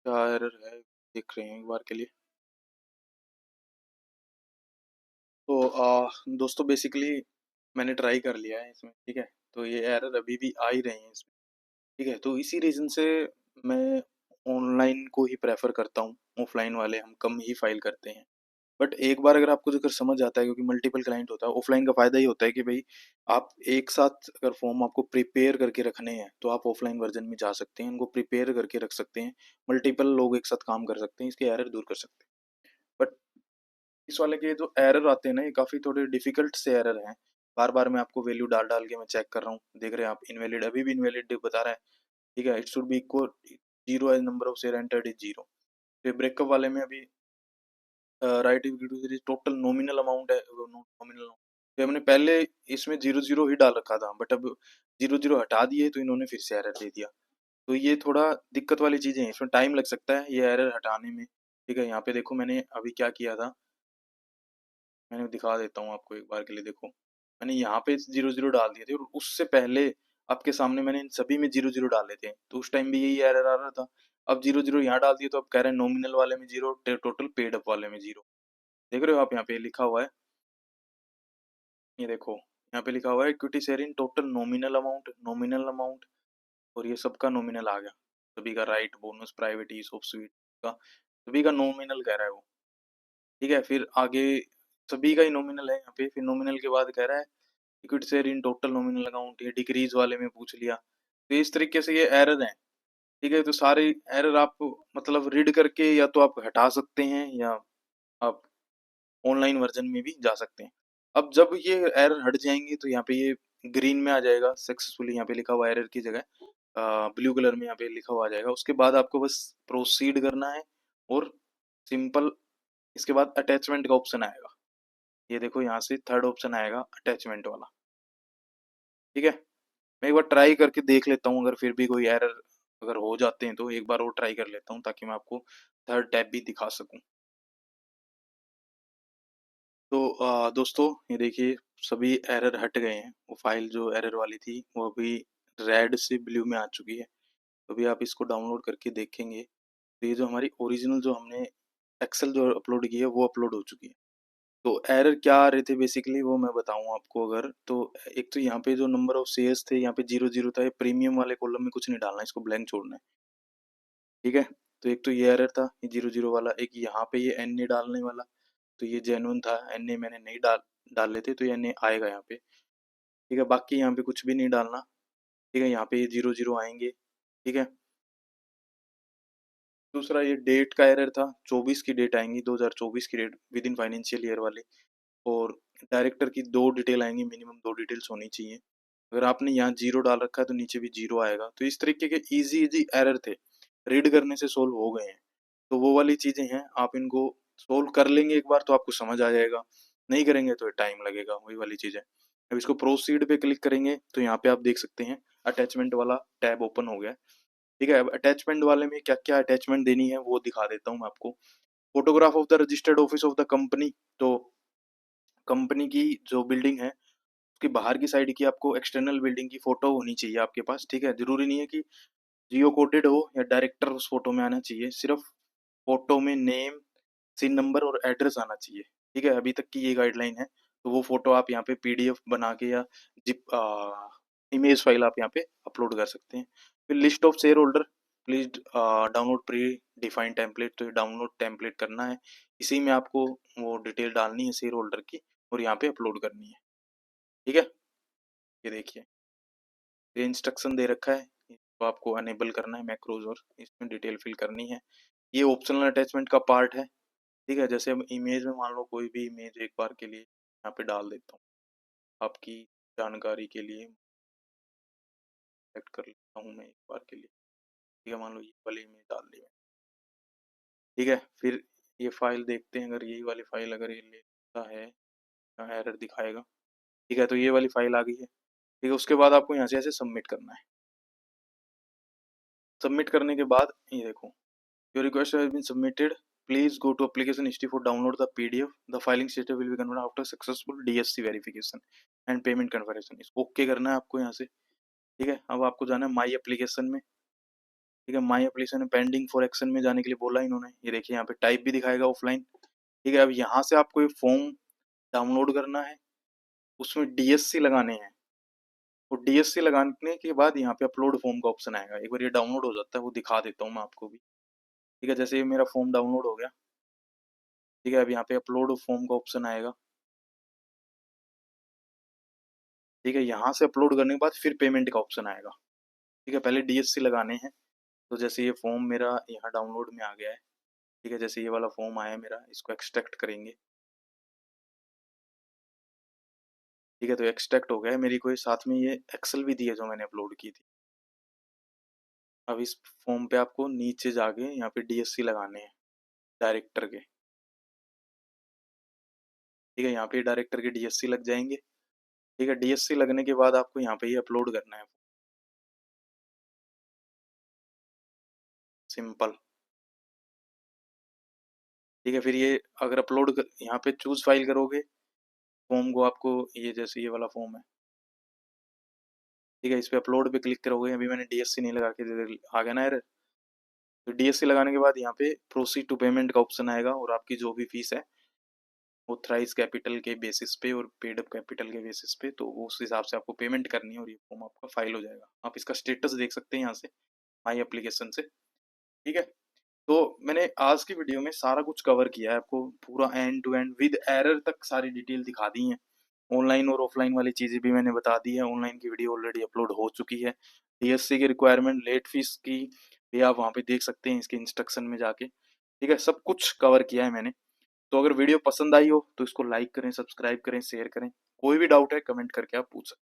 क्या एरर है, देख रहे हैं एक बार के लिए। तो दोस्तों बेसिकली मैंने ट्राई कर लिया है इसमें, ठीक है। तो ये एरर अभी भी आ ही रहे हैं इसमें, ठीक है। तो इसी रीज़न से मैं ऑनलाइन को ही प्रेफर करता हूँ, ऑफलाइन वाले हम कम ही फाइल करते हैं। बट एक बार अगर आपको अगर समझ आता है, क्योंकि मल्टीपल क्लाइंट होता है, ऑफलाइन का फ़ायदा ही होता है कि भाई आप एक साथ अगर फॉर्म आपको प्रिपेयर करके रखने हैं तो आप ऑफलाइन वर्जन में जा सकते हैं, उनको प्रिपेयर करके रख सकते हैं, मल्टीपल लोग एक साथ काम कर सकते हैं, इसके एरर दूर कर सकते हैं। बट इस वाले के जो एरर आते हैं ना, ये काफ़ी थोड़े डिफिकल्ट से एरर हैं। बार बार मैं आपको वैल्यू डाल डाल के मैं चेक कर रहा हूँ, देख रहे हैं आप इनवैलिड, अभी भी इनवैलिड बता रहा है, ठीक है। It should be equal zero as number of share entered is zero. फिर ब्रेकअप वाले में अभी right equity total nominal amount है, नॉमिनल तो हमने पहले इसमें जीरो जीरो ही डाल रखा था, बट अब जीरो जीरो हटा दिए तो इन्होंने फिर से एरर दे दिया। तो ये थोड़ा दिक्कत वाली चीज़ें हैं, इसमें टाइम लग सकता है ये एरर हटाने में, ठीक है। यहाँ पे देखो मैंने अभी क्या किया था, मैंने दिखा देता हूँ आपको एक बार के लिए। देखो मैंने यहाँ पे जीरो जीरो डाल दिए थे और उससे पहले आपके सामने मैंने इन सभी में जीरो जीरो डाले थे, तो उस टाइम भी यही एरर आ रहा था। अब जीरो जीरो यहाँ डाल दिए तो अब कह रहे हैं नॉमिनल वाले में जीरो, टोटल पेड अप वाले में जीरो। देख रहे हो आप, यहाँ पे लिखा हुआ है, ये देखो यहाँ पे लिखा हुआ है equity share in total nominal amount, nominal amount, और ये सबका नॉमिनल आ गया। सभी का right, bonus, private, ESOP, sweat का सभी का नॉमिनल कह रहा है वो, ठीक है। फिर आगे सभी का ही नॉमिनल है यहाँ पे, फिर नॉमिनल के बाद कह रहा है equity share in total nominal account, ये डिक्रीज वाले में पूछ लिया। तो इस तरीके से ये एरर है, ठीक है। तो सारे एरर आप मतलब रीड करके या तो आप हटा सकते हैं या आप ऑनलाइन वर्जन में भी जा सकते हैं। अब जब ये एरर हट जाएंगे तो यहाँ पे ये ग्रीन में आ जाएगा सक्सेसफुली, यहाँ पे लिखा हुआ एरर की जगह ब्लू कलर में यहाँ पे लिखा हुआ आ जाएगा। उसके बाद आपको बस प्रोसीड करना है और सिंपल इसके बाद अटैचमेंट का ऑप्शन आएगा। ये देखो यहाँ से थर्ड ऑप्शन आएगा अटैचमेंट वाला, ठीक है। मैं एक बार ट्राई करके देख लेता हूँ, अगर फिर भी कोई एरर अगर हो जाते हैं तो एक बार और ट्राई कर लेता हूँ ताकि मैं आपको थर्ड टैब भी दिखा सकूँ। तो दोस्तों ये देखिए सभी एरर हट गए हैं, वो फाइल जो एरर वाली थी वो अभी रेड से ब्लू में आ चुकी है। तो अभी आप इसको डाउनलोड करके देखेंगे तो ये जो हमारी ओरिजिनल जो हमने एक्सेल जो अपलोड की है वो अपलोड हो चुकी है। तो एरर क्या आ रहे थे बेसिकली वो मैं बताऊं आपको, अगर तो एक तो यहाँ पे जो नंबर ऑफ शेयर्स थे यहाँ पे जीरो जीरो था, ये प्रीमियम वाले कॉलम में कुछ नहीं डालना है, इसको ब्लैंक छोड़ना है, ठीक है। तो एक तो ये एरर था ये जीरो जीरो वाला, एक यहाँ पे ये एन ए डालने वाला, तो ये जेन्युइन था, एन ए मैंने नहीं डाल लेते तो ये एन ए आएगा यहाँ पे, ठीक है। बाकी यहाँ पे कुछ भी नहीं डालना, ठीक है। यहाँ पे ये जीरो जीरो आएंगे, ठीक है। दूसरा ये डेट का एरर था, 24 की डेट आएंगी, 2024 की date within financial year वाली, और डायरेक्टर की दो डिटेल आएंगी, मिनिमम दो डिटेल्स होनी चाहिए। अगर आपने यहाँ जीरो डाल रखा है तो नीचे भी जीरो आएगा। तो इस तरीके के इजी इजी एरर थे, रीड करने से सोल्व हो गए हैं। तो वो वाली चीजें हैं, आप इनको सोल्व कर लेंगे एक बार तो आपको समझ आ जाएगा, नहीं करेंगे तो टाइम लगेगा, वही वाली चीज है। अब इसको प्रोसीड पे क्लिक करेंगे तो यहाँ पे आप देख सकते हैं अटैचमेंट वाला टैब ओपन हो गया है, ठीक है। अब अटैचमेंट वाले में क्या क्या अटैचमेंट देनी है वो दिखा देता हूँ मैं आपको। Photograph of the registered office of the company, तो कंपनी की जो बिल्डिंग है उसकी बाहर की साइड की आपको एक्सटर्नल बिल्डिंग की फोटो होनी चाहिए आपके पास, ठीक है। जरूरी नहीं है कि जियो कोडेड हो या डायरेक्टर उस फोटो में आना चाहिए, सिर्फ फोटो में नेम, सिन नंबर और एड्रेस आना चाहिए, ठीक है। अभी तक की ये गाइडलाइन है। तो वो फोटो आप यहाँ पे पीडीएफ बना के या जिप इमेज फाइल आप यहाँ पे अपलोड कर सकते हैं। फिर list of share holder, please download pre defined template, तो डाउनलोड टेम्पलेट करना है, इसी में आपको वो डिटेल डालनी है शेयर होल्डर की और यहाँ पे अपलोड करनी है, ठीक है। ये देखिए ये इंस्ट्रक्शन दे रखा है, तो आपको अनेबल करना है मैक्रोज और इसमें डिटेल फिल करनी है। ये ऑप्शनल अटैचमेंट का पार्ट है, ठीक है। जैसे हम इमेज में मान लो कोई भी इमेज एक बार के लिए यहाँ पे डाल देता हूँ आपकी जानकारी के लिए, सेलेक्ट कर लेता हूँ मैं एक बार के लिए, ठीक है। मान लो ये वाली इमेज डाल दी मैं, ठीक है। फिर ये फाइल देखते हैं, अगर यही वाली फाइल अगर ये लेता है, एरर दिखाएगा, ठीक है। तो ये वाली फाइल आ गई है, ठीक है। उसके बाद आपको यहाँ से ऐसे सबमिट करना है। सबमिट करने के बाद ये देखो your request has been submitted, please go to application history for download the PDF, the filing status will be confirm after successful DSC verification and payment confirmation. इसको ओके करना है आपको यहाँ से। ठीक है, अब आपको जाना है माई एप्लीकेशन में। ठीक है, माई एप्लीकेशन में पेंडिंग फॉर एक्शन में जाने के लिए बोला इन्होंने, ये देखिए यहाँ पे टाइप भी दिखाएगा ऑफलाइन। ठीक है, अब यहाँ से आपको ये फॉर्म डाउनलोड करना है, उसमें डीएससी लगाने हैं, और डीएससी लगाने के बाद यहाँ पे अपलोड फॉर्म का ऑप्शन आएगा। एक बार ये डाउनलोड हो जाता है वो दिखा देता हूँ मैं आपको भी। ठीक है, जैसे ये मेरा फॉर्म डाउनलोड हो गया। ठीक है, अब यहाँ पे अपलोड फॉर्म का ऑप्शन आएगा। ठीक है, यहाँ से अपलोड करने के बाद फिर पेमेंट का ऑप्शन आएगा। ठीक है, पहले डीएससी लगाने हैं। तो जैसे ये फॉर्म मेरा यहाँ डाउनलोड में आ गया है। ठीक है, जैसे ये वाला फॉर्म आया मेरा, इसको एक्सट्रैक्ट करेंगे। ठीक है, तो एक्सट्रैक्ट हो गया है। मेरी कोई साथ में ये एक्सेल भी दी है जो मैंने अपलोड की थी। अब इस फॉर्म पे आपको नीचे जाके यहाँ पे डीएससी लगाने हैं डायरेक्टर के। ठीक है, यहाँ पे डायरेक्टर के डीएससी लग जाएंगे। ठीक है, डीएससी लगने के बाद आपको यहाँ पे ये अपलोड करना है, सिंपल। ठीक है, फिर ये अगर यहाँ पे चूज फाइल करोगे फॉर्म को, आपको ये जैसे ये वाला फॉर्म है। ठीक है, इस पे अपलोड पे क्लिक करोगे। अभी मैंने डीएससी नहीं लगा के आ गया ना एरर। तो डीएससी लगाने के बाद यहाँ पे प्रोसीड टू पेमेंट का ऑप्शन आएगा, और आपकी जो भी फीस है ऑथराइज कैपिटल के बेसिस पे और पेड अप कैपिटल के बेसिस पे, तो उस हिसाब से आपको पेमेंट करनी है, और ये फॉर्म आपका फाइल हो जाएगा। आप इसका स्टेटस देख सकते हैं यहाँ से माई एप्लीकेशन से। ठीक है, तो मैंने आज की वीडियो में सारा कुछ कवर किया है, आपको पूरा end to end with error तक सारी डिटेल दिखा दी है। ऑनलाइन और ऑफलाइन वाली चीज़ें भी मैंने बता दी है। ऑनलाइन की वीडियो ऑलरेडी अपलोड हो चुकी है। डीएससी की रिक्वायरमेंट, लेट फीस की भी आप वहाँ पे देख सकते हैं इसके इंस्ट्रक्शन में जाके। ठीक है, सब कुछ कवर किया है मैंने। तो अगर वीडियो पसंद आई हो तो इसको लाइक करें, सब्सक्राइब करें, शेयर करें। कोई भी डाउट है कमेंट करके आप पूछ सकते हैं।